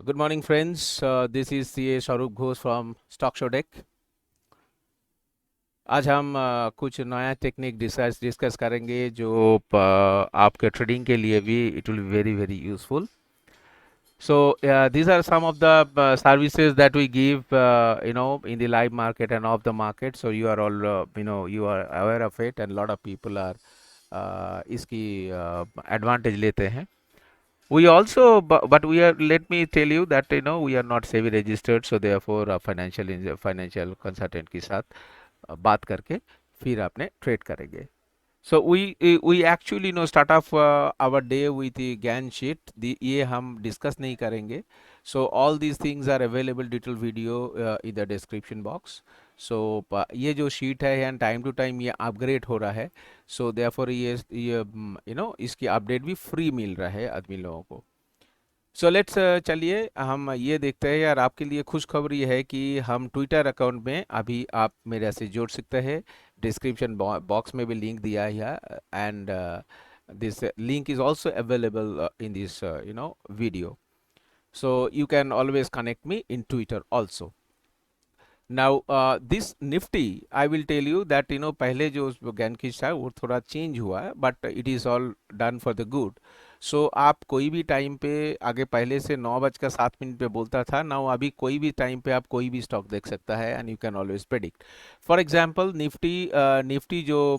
Good morning, friends. This is CA Sharup Ghosh from Stock Show Deck. आज हम कुछ नया टेक्निक डिस्कस करेंगे जो आपके ट्रेडिंग के लिए भी it will be very very useful. So these are some of the services that we give, in the live market and off the market. So you are all, you are aware of it, and a lot of people are इसकी advantage लेते हैं. We also, but we are. Let me tell you that we are not SEBI registered, so therefore financial consultant के साथ बात करके फिर आपने trade करेंगे. So we actually start off our day with the Gantt sheet. ये हम discuss नहीं करेंगे. So all these things are available detailed video in the description box. So ये जो शीट है एंड टाइम टू टाइम ये upgrade हो रहा है. So therefore ये इसकी अपडेट भी फ्री मिल रहा है आदमी लोगों को. सो लेट्स चलिए हम ये देखते हैं. यार आपके लिए खुशखबरी है कि हम ट्विटर अकाउंट में अभी आप मेरे से जोड़ सकते हैं. डिस्क्रिप्शन बॉक्स में भी लिंक दिया है and this link is also available in this video. So you can always connect me in Twitter also. Now this Nifty, I will tell you that पहले जो गैनकिश था वो थोड़ा चेंज हुआ है, but it is all done for the good. So आप कोई भी टाइम पे, आगे पहले से 9:07 पे बोलता था, नाउ अभी कोई भी टाइम पे आप कोई भी स्टॉक देख सकता है and you can always predict. For example Nifty जो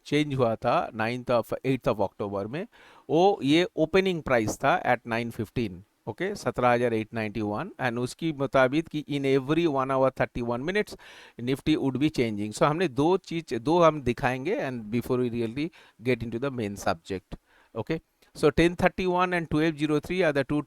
चेंज हुआ था 8 अक्टूबर में, वो ये ओपनिंग प्राइस था एट 9:15. ओके 17,891 एंड उसकी मुताबिक कि in every 1 hour 31 minutes Nifty would be changing. So हमने दो हम दिखाएंगे and before we really get into the main subject. Okay so 10:31 and 12:03 are the two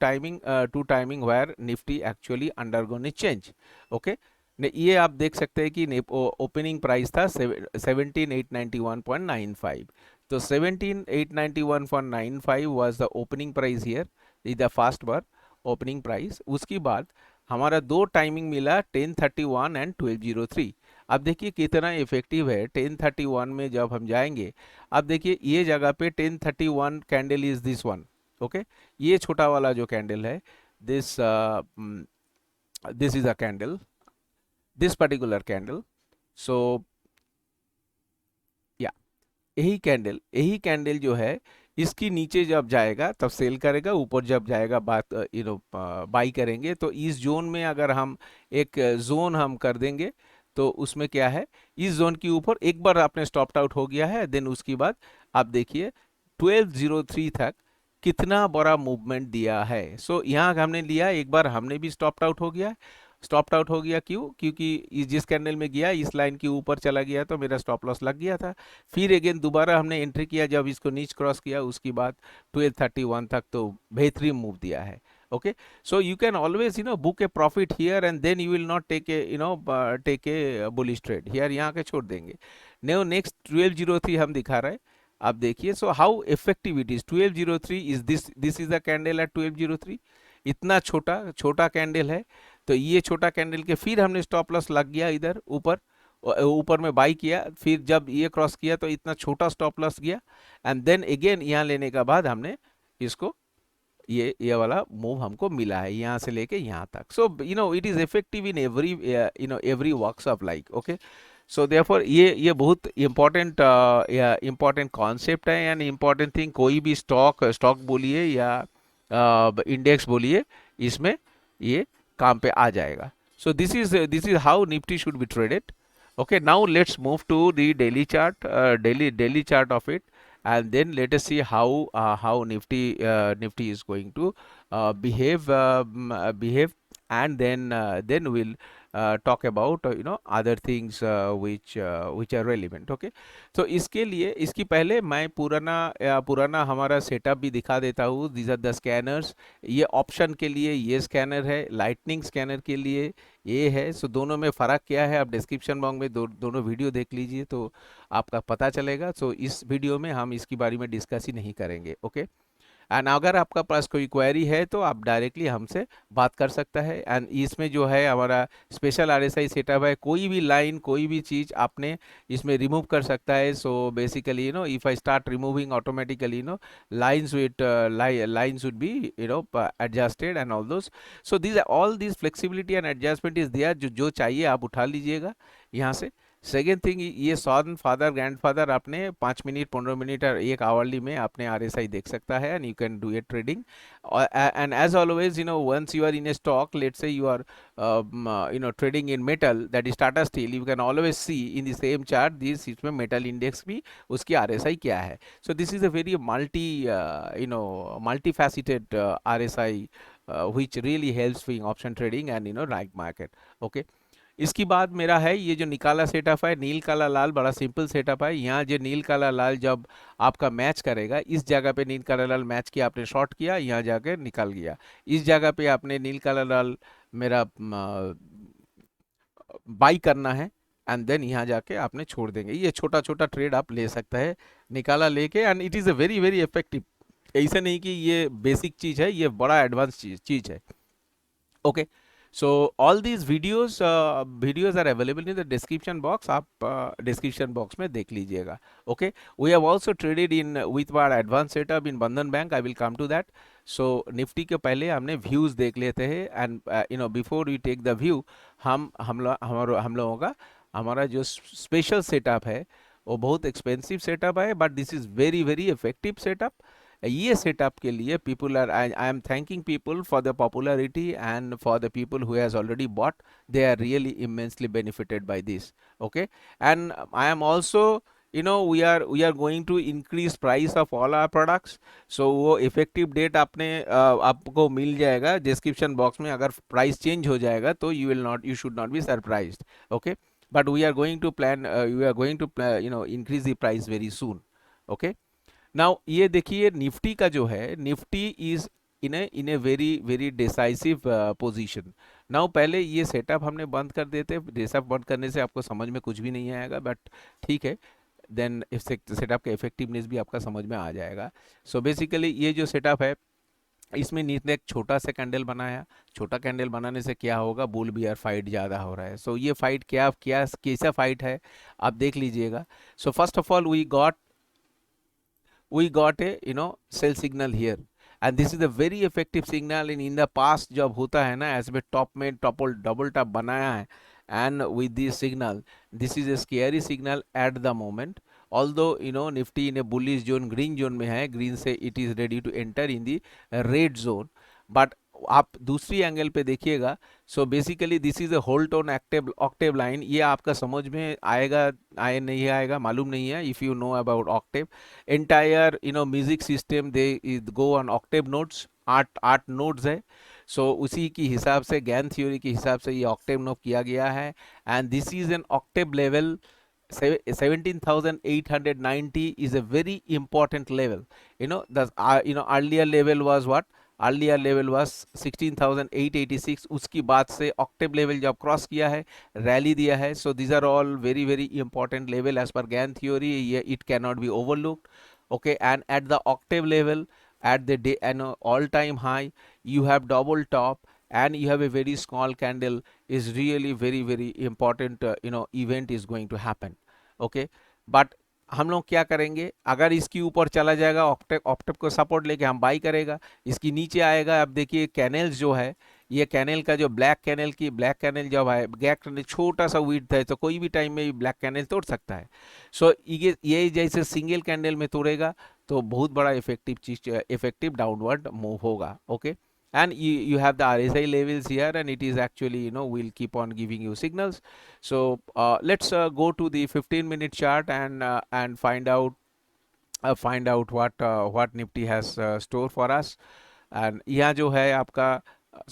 timing where Nifty actually undergone a change. Okay, ये आप देख सकते हैं कि ओपनिंग प्राइस था 17,891.95. तो 17,891.95 was the opening price here, is the first bar opening price. उसके बाद हमारा दो टाइमिंग मिला 10:31 एंड 12:03. अब देखिए कितना इफेक्टिव है. 10:31 में जब हम जाएंगे, अब देखिए ये जगह पे 10:31 candle is this one. Okay, ये छोटा वाला जो कैंडल है, this this is a candle, this particular candle. So या यही कैंडल जो है, इसकी नीचे जब जाएगा तब सेल करेगा, ऊपर जब जाएगा बात बाई करेंगे. तो इस जोन में अगर हम एक जोन हम कर देंगे तो उसमें क्या है, इस जोन के ऊपर एक बार आपने स्टॉप आउट हो गया है, देन उसके बाद आप देखिए 12:03 तक कितना बड़ा मूवमेंट दिया है. सो यहाँ हमने लिया एक बार, हमने भी स्टॉप आउट हो गया. क्यों? क्योंकि जिस कैंडल में गया इस लाइन के ऊपर चला गया तो मेरा स्टॉप लॉस लग गया था. फिर अगेन दोबारा हमने एंट्री किया जब इसको नीच क्रॉस किया, उसके बाद 12:31 तक तो बेहतरीन मूव दिया है. Okay, so you can always book a profit here and then you will not take a bullish trade here. यहाँ के छोड़ देंगे. नेक्स्ट 12:03 हम दिखा रहे हैं. आप देखिए, so how effective it is. 12:03 is this is the candle eight 12:03. इतना छोटा छोटा कैंडल है. तो ये छोटा कैंडल के फिर हमने स्टॉप लॉस लग गया इधर ऊपर में बाई किया. फिर जब ये क्रॉस किया तो इतना छोटा स्टॉप लॉस गया एंड देन अगेन यहाँ लेने का बाद हमने इसको ये वाला मूव हमको मिला है यहाँ से लेके यहाँ तक. So it is effective in every works of life. Okay, so therefore ये बहुत इम्पोर्टेंट कॉन्सेप्ट है एंड इम्पोर्टेंट थिंग. कोई भी स्टॉक बोलिए या इंडेक्स बोलिए, इसमें ये काम पे आ जाएगा. So this is how Nifty should be traded. Okay, now let's move to the daily chart, daily chart of it, and then let us see how Nifty is going to behave, and then we'll talk about other things which are relevant. Okay, तो इसके लिए इसकी पहले मैं पुराना हमारा setup भी दिखा देता हूँ. These are the scanners. ये ऑप्शन के लिए ये स्कैनर है, लाइटनिंग स्कैनर के लिए ये है. सो दोनों में फ़र्क क्या है आप डिस्क्रिप्शन बॉक्स में दोनों वीडियो देख लीजिए तो आपका पता चलेगा. सो इस वीडियो में हम इसके बारे में डिस्कस ही नहीं करेंगे. ओके, एंड अगर आपका पास कोई क्वेरी है तो आप डायरेक्टली हमसे बात कर सकता है। एंड इसमें जो है हमारा स्पेशल आरएसआई सेटअप है, कोई भी लाइन कोई भी चीज़ आपने इसमें रिमूव कर सकता है। So basically if I start removing automatically lines with lines would be adjusted and all those. So these are all these flexibility and adjustment is there, जो चाहिए आप उठा लीजिएगा यहाँ से। सेकेंड थिंग, ये सन फादर ग्रैंडफादर आपने 5 मिनट 15 मिनट और 1 आवरली में आपने आरएसआई देख सकता है, and you can do a trading. And as always once you are in a stock, let's say you are trading in metal, that is Tata Steel, you can always see in the same chart this इसमें metal index भी उसकी RSI क्या है। So this is a very multifaceted RSI which really helps in option trading and right market. Okay, इसकी बाद मेरा है ये जो निकाला सेटअप है, नील काला लाल, बड़ा सिंपल सेटअप है। यहाँ जो नील काला लाल जब आपका मैच करेगा, इस जगह पे नील काला लाल मैच किया, आपने शॉर्ट किया, यहाँ जाके निकल गया। इस जगह पे आपने नील काला लाल मेरा बाई करना है, एंड देन यहाँ जाके आपने छोड़ देंगे। ये छोटा छोटा ट्रेड आप ले सकते हैं निकाला लेके, and it is a very very effective. ऐसा नहीं कि ये बेसिक चीज़ है, ये बड़ा एडवांस चीज़ है। Okay, so all these videos are available in the description box, आप description box में देख लीजिएगा। okay, we have also traded in with our advanced setup in Bandhan Bank, I will come to that। so Nifty के पहले हमने views देख लेते हैं, and before we take the view, हम लोगों का हमारा जो स्पेशल सेटअप है वो बहुत एक्सपेंसिव सेटअप है, but this is very very effective setup. ये सेटअप के लिए people are, I am thanking people for the popularity and for the people who has already bought, they are really immensely benefited by this. Okay, and I am also we are going to increase price of all our products। so वो effective date आपको मिल जाएगा description box में। अगर price change हो जाएगा तो you should not be surprised। okay, but we are going to increase the price very soon। okay, now ये देखिए निफ्टी का जो है, Nifty is in a very very decisive position. Now पहले ये सेटअप हमने बंद कर देते, सेटअप बंद करने से आपको समझ में कुछ भी नहीं आएगा, बट ठीक है, देन सेटअप का इफेक्टिवनेस भी आपका समझ में आ जाएगा। सो बेसिकली ये जो सेटअप है, इसमें नीचे एक छोटा सा कैंडल बनाया। छोटा कैंडल बनाने से क्या होगा, बुल बियर फाइट ज़्यादा हो रहा है। सो ये फाइट कैसा फाइट है आप देख लीजिएगा। So first of all we got a sell signal here, and this is a very effective signal। in the past जब होता है ना, ऐसे में टॉप में डबल टॉप बनाया है, and with this signal, this is a scary signal at the moment। although nifty in a bullish zone, green zone में है, green से it is ready to enter in the red zone, but आप दूसरी angle पे देखिएगा। So basically this is a hold on Octave line. ये आपका समझ में आएगा नहीं आएगा मालूम नहीं है। If you know about Octave, entire music system they go on Octave notes, आठ नोट्स है। सो उसी की हिसाब से, गैन थ्योरी के हिसाब से ये ऑक्टेव नोट किया गया है, and this is an Octave level. 17,890 is a very important level। the earlier level was what? Earlier level was 16,886। उसकी बाद से ऑक्टेव लेवल जब क्रॉस किया है, रैली दिया है। So these are all very very important level as per Gann theory. ये it can not be overlooked. Okay, and at the octave level, at the day and all time high, you have double top and you have a very small candle, is really very very important event is going to happen। okay, but हम लोग क्या करेंगे, अगर इसके ऊपर चला जाएगा, Octave को सपोर्ट लेके हम बाई करेगा। इसकी नीचे आएगा, अब देखिए कैनल्स जो है, ये कैनल का जो ब्लैक कैनल जब है, ब्लैक कैनल छोटा सा विड्थ है, तो कोई भी टाइम में ब्लैक कैनल तोड़ सकता है। सो ये जैसे सिंगल कैंडल में तोड़ेगा तो बहुत बड़ा इफेक्टिव डाउनवर्ड मूव होगा। Okay, and you have the RSI levels here, and it is actually we'll keep on giving you signals। so let's go to the 15-minute chart and find out what Nifty has store for us। and यहाँ जो है आपका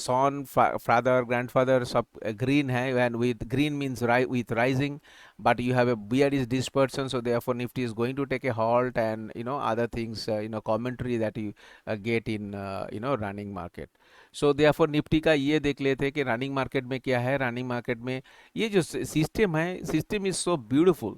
son, father, grandfather सब green है, and with green means with rising, but you have a bearish dispersion, so therefore Nifty is going to take a halt, and other things commentary that you get in running market। so therefore Nifty का ये देख लेते हैं कि running market में क्या है। Running market में ये जो सिस्टम है, system is so beautiful,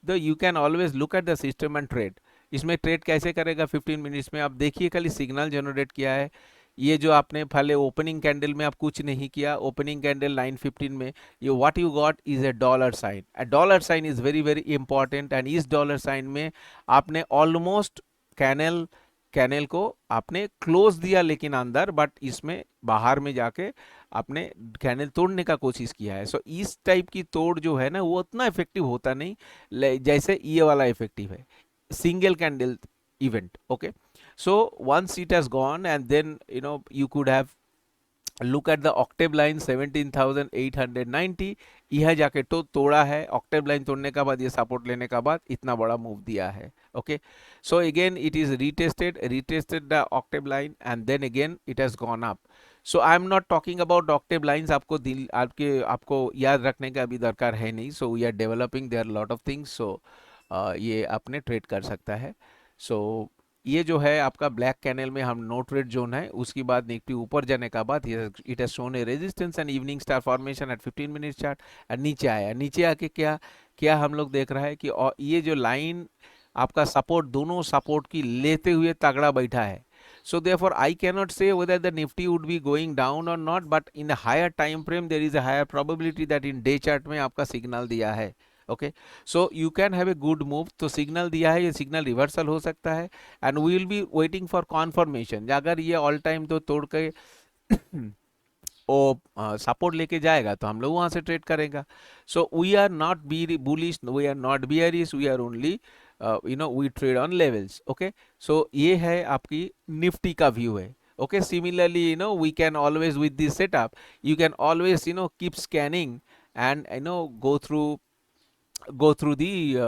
the you can always look at the system and trade. इसमें ट्रेड कैसे करेगा 15 मिनट्स में? आप देखिए खाली सिग्नल जनरेट किया है। ये जो आपने पहले ओपनिंग कैंडल में आप कुछ नहीं किया, ओपनिंग कैंडल 9:15 में ये what you got is a dollar sign. A dollar sign is very very important, and इस डॉलर साइन में आपने ऑलमोस्ट कैनल कैनल को आपने क्लोज दिया लेकिन अंदर, बट इसमें बाहर में जाके आपने कैनल तोड़ने का कोशिश किया है। सो इस टाइप की तोड़ जो है ना वो उतना इफेक्टिव होता नहीं जैसे ये वाला इफेक्टिव है, single candle event. Okay, so once it has gone, and then you could have look at the octave line 17,890, यह जाके तो तोड़ा है, octave line तोड़ने का बाद ये सपोर्ट लेने का बाद इतना बड़ा मूव दिया है। Okay, so again it is retested the octave line and then again it has gone up. So I am not talking about Octave lines, आपको दिल आपको याद रखने का अभी दरकार है नहीं। So we are developing their lot of things, so ये आपने ट्रेड कर सकता है। सो ये जो है आपका ब्लैक कैनल में हम नो ट्रेड जोन है, उसके बाद निफ्टी ऊपर जाने का बाद it has shown a resistance and evening star formation at 15 minute chart, and नीचे आया। नीचे आके क्या क्या हम लोग देख रहा है कि ये जो लाइन आपका सपोर्ट, दोनों सपोर्ट की लेते हुए तगड़ा बैठा है। So therefore I cannot say whether the nifty would be going down or not, but in a higher time frame there is a higher probability that in day chart में आपका signal दिया है। Okay, so you can have a good move. तो signal दिया है, ये signal reversal हो सकता है, and we will be waiting for confirmation. अगर ये ऑल टाइम तो तोड़ के वो सपोर्ट लेके जाएगा तो हम लोग वहां से ट्रेड करेगा। So we are not be bullish, we are not bearish, we are only we trade on levels. Okay, so ये है आपकी निफ्टी का व्यू है। Okay, similarly we can always with this setup, you can always keep scanning and go through the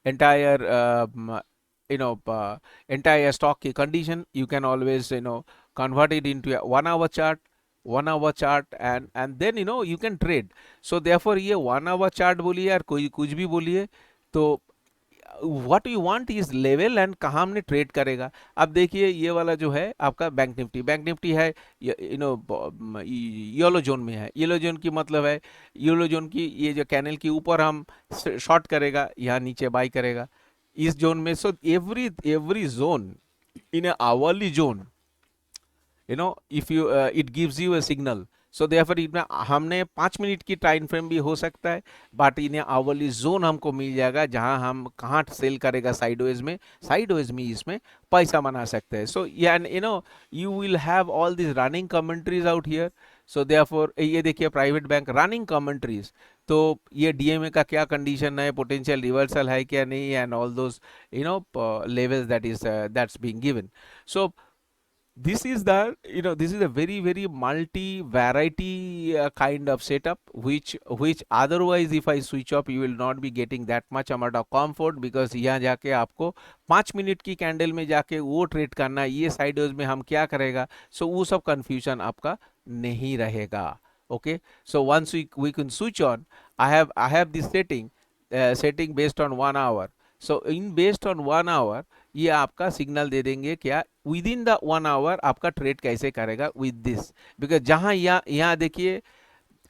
entire entire stock की condition. You can always convert it into a 1 hour chart, 1 hour chart, and then you can trade. So therefore ये 1 hour chart बोलिए यार कोई कुछ भी बोलिए, तो what you want is level and कहाँ हमने ट्रेड करेगा। अब देखिए ये वाला जो है आपका बैंक निफ्टी है येलो जोन में है। येलो जोन की मतलब है, येलो जोन की ये जो कैनल के ऊपर हम शॉर्ट करेगा, यहाँ नीचे बाई करेगा इस जोन में। So every zone in a hourly zone, if you it gives you a signal. So therefore हमने 5 मिनट की टाइम फ्रेम भी हो सकता है, बट इन्हें आवरली जोन हमको मिल जाएगा जहां हम कहाँ सेल करेगा साइडवेज में इसमें पैसा बना सकते हैं। सो you will have all these running commentaries out here. So therefore ये देखिए प्राइवेट बैंक रनिंग commentaries, तो ये डीएमए का क्या कंडीशन है, पोटेंशियल रिवर्सल है क्या नहीं, and all those levels that's being given. So this is a very very multi variety kind of setup, which otherwise if I switch off you will not be getting that much amount of comfort, because यहाँ जाके आपको 5 minute की candle में जाके वो trade करना है, ये साइडवेज में हम क्या करेगा, सो वो सब कंफ्यूजन आपका नहीं रहेगा। Okay, so once we can switch on, I have this setting based on 1 hour. So in based on 1 hour ये आपका सिग्नल दे देंगे क्या विद इन द 1 hour आपका ट्रेड कैसे करेगा विद दिस, बिकॉज जहां यहाँ देखिए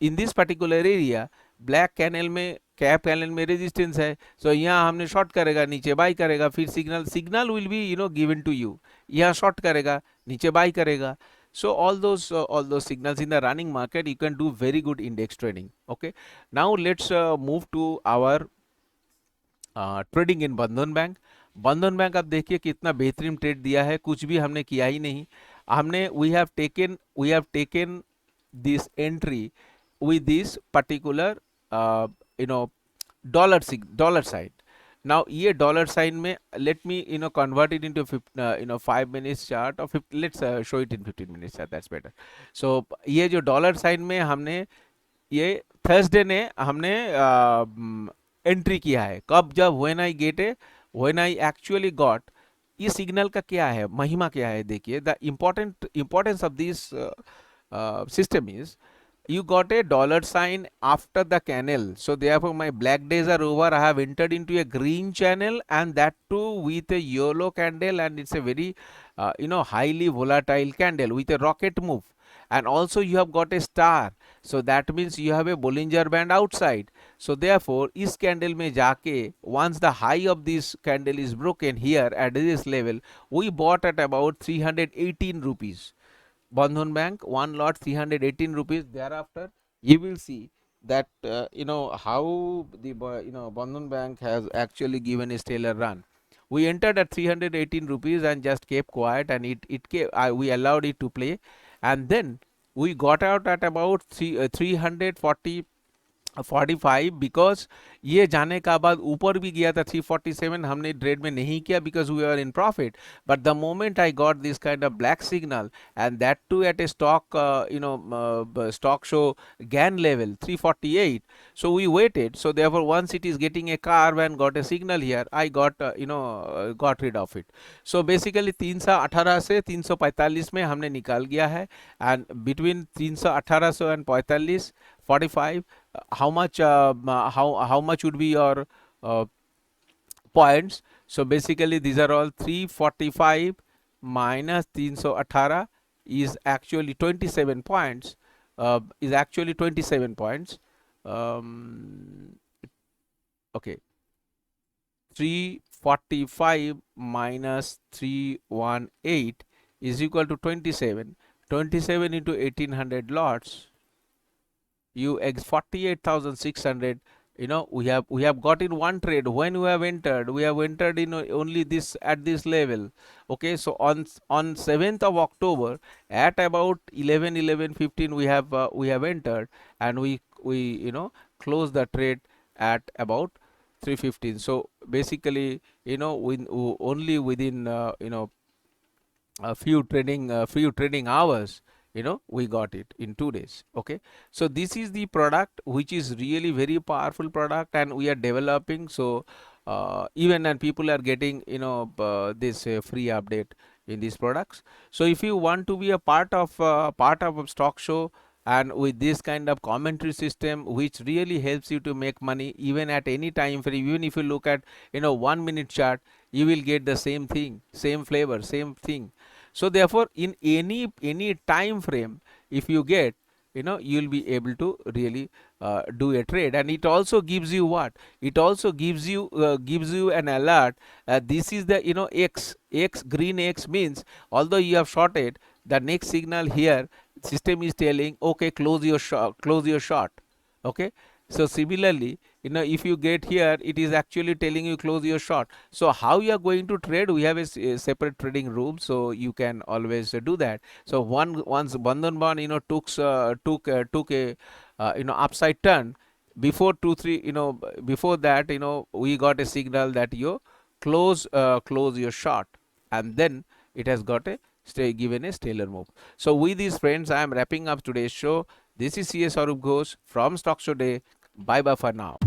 in this particular area black candle में, कैप कैनल में रेजिस्टेंस है। सो यहाँ हमने शॉर्ट करेगा, नीचे बाई करेगा, फिर signal will be given to you, यहाँ शॉर्ट करेगा, नीचे बाई करेगा। So all those signals in the running market you can do very good index trading. Okay, now let's move to our trading in बंधन bank. बंधन bank आप देखिए कितना बेहतरीन ट्रेड दिया है, कुछ भी हमने किया ही नहीं। हमने we have taken this entry with this particular dollar sign. Now ये डॉलर साइन में let me convert it into 5 minutes chart और let's show it in 15 minutes chart, that's better. So ये जो डॉलर साइन में हमने ये Thursday ने हमने एंट्री किया है, कब, जब व्हेन आई एक्चुअली गॉट। ये सिग्नल का क्या है, महिमा क्या है, देखिए the importance of this system is you got a dollar sign after the candle, so therefore my black days are over. I have entered into a green channel, and that too with a yellow candle, and it's a very highly volatile candle with a rocket move, and also you have got a star, so that means you have a Bollinger Band outside. So therefore इस candle में जाके once the high of this candle is broken here at this level, we bought at about 318 rupees. Bandhan Bank, one lot 318 rupees. Thereafter, you will see that how the Bandhan Bank has actually given a stellar run. We entered at 318 rupees and just kept quiet, and we allowed it to play, and then we got out at about 340 45 because ये जाने का बाद ऊपर भी गया था 347, हमने trade में नहीं किया because we are in profit. But the moment I got this kind of black signal and that too at a stock stock show GAN level 348, so we waited. So therefore once it is getting a curve and got a signal here, I got got rid of it. So basically 318 से 345 में हमने निकाल गया है, and between 318 and 45 how much how much would be your points. So basically these are all 345 minus 318 is actually 27 points, okay, 345 minus 318 is equal to 27 into 1800 lots, you 48,600. We have got in one trade. When we have entered in only this at this level. Okay, so on 7th of October at about 11:15 we have entered, and we closed the trade at about 3:15. So basically only within a few trading hours we got it in 2 days. Okay, so this is the product which is really very powerful product, and we are developing. So even and people are getting this free update in these products. So if you want to be a part of a stock show and with this kind of commentary system which really helps you to make money even at any time frame, even if you look at 1 minute chart, you will get the same thing, same flavor, same thing. So therefore in any time frame, if you get you'll be able to really do a trade. And it also gives you what? It also gives you an alert. This is the x green x means although you have shorted, the next signal here system is telling okay, close your short. Okay, so similarly if you get here, it is actually telling you close your short. So how you are going to trade, we have a separate trading room, so you can always do that. So once Bandhan Bank took a upside turn, before 2-3 before that we got a signal that you close your short, and then it has got a given a stellar move. So with these friends, I am wrapping up today's show. This is CS Arup Ghosh from Stock Show Day. Bye bye for now.